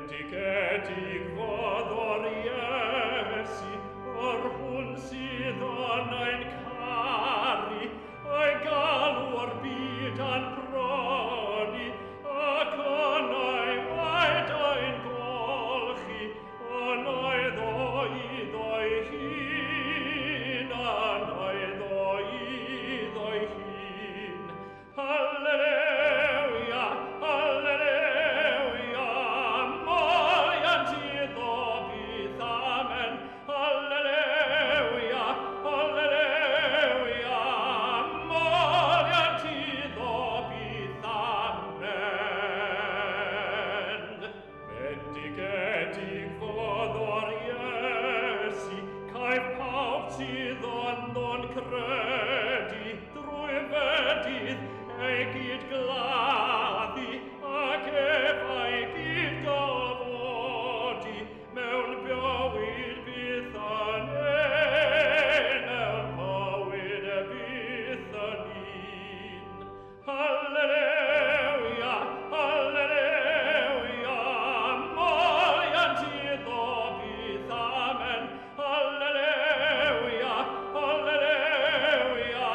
bendicetic vador Iesi, orhun sidon ein cari, ai galur bidan proni, aconai vaedain golgi, anai doi hin, anai doi hin. Alleluia, alleluia, moianti dobith, amen. Alleluia, alleluia, moianti dobith, amen. Bendicetic vador Iesi, cae paucidon non credi, drui vedith, egit gladi, ac efegit gavodi, mewn biovid bithanen, mewn biovid bithanin. Alleluia, alleluia, moianti dobith, amen. Alleluia, alleluia,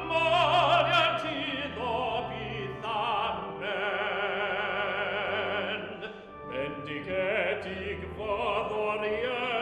moianti dobith, amen. Bendicetic vador Iesi,